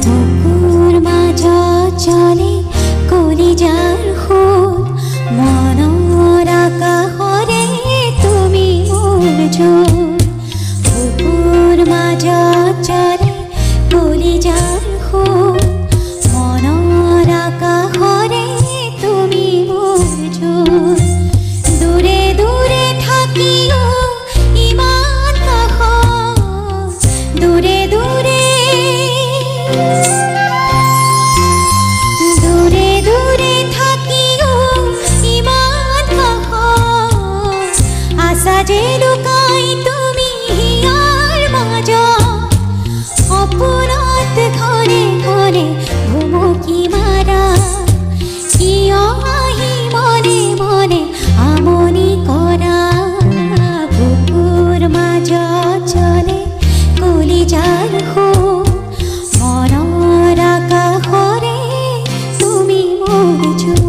বুকুর মাঝা চলে কলিজার খুন মনৰ আকাশৰে তুমি মোৰ জোন বুকুর মাঝা চলে কলিজার খুন মনৰ আকাশৰে তুমি মোৰ জোন দূৰে দূৰে থাকিও ইমান কাষত দূৰে দূৰে দূৰে দূৰে থাকিও ইমান কাষত আশা যে লুকাই তুমি হিয়াৰ মাজত সপোনত ঘনে ঘনে ভুমুকি মাৰা কিয় আহি মনে মনে আমনি কৰা বুকুৰ মাজত চলে কলিজাৰ খুন মনৰ আকাশৰে তুমি মোৰ জোন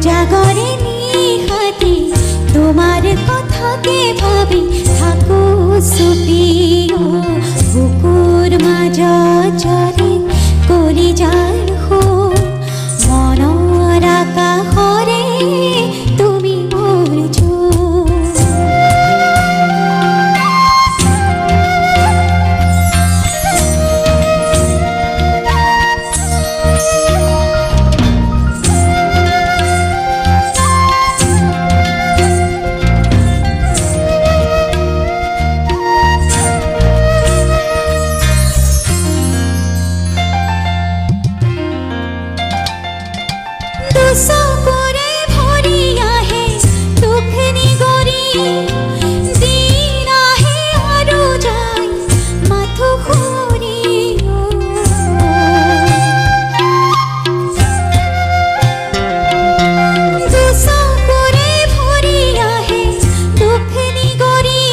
জাগরে নিহাতি তোমার কথাকে ভাবি থাকো ছুটি বুকুর মাজত চলে কলিজাৰ খুন মনৰ আকাশৰে তুমি মোৰ জোন চকুৰে ভৰি আহে দুখ নিগৰি দিন আহে আৰু যায় মাথো ঘূৰি চকুৰে ভৰি আহে দুখ নিগৰি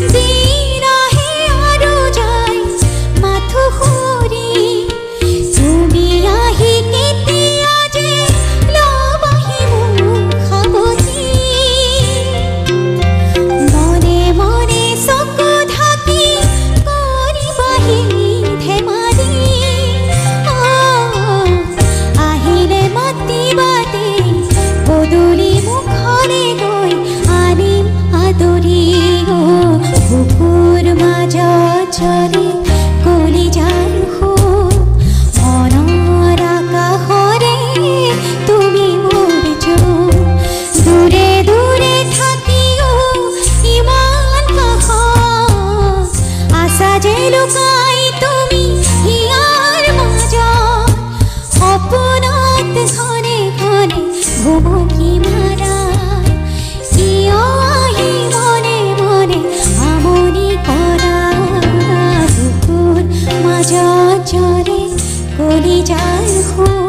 দিন আহে আৰু যায় মাথো ঘূৰি তুমি আহি কেতিয়া যে মনে মনে চকু ঢাকি কৰিবাহি ধেমালি আহিলে মাতিবাতে পদূলি মুখলে গৈ আনিম আদৰি বুকুৰ মাজত চলে কলিজাৰ খুন মনৰ আকাশৰে তুমি মোৰ জোন দূৰে দূৰে থাকিও ইমান কাষত আশা যে লুকাই তুমি হিয়াৰ মাজত সপোনত ঘনে ঘনে ভুমুকি মাৰা কিয় আহি মনে মনে আমনি কৰা বুকুৰ মাজত চলে কলিজাৰ খুন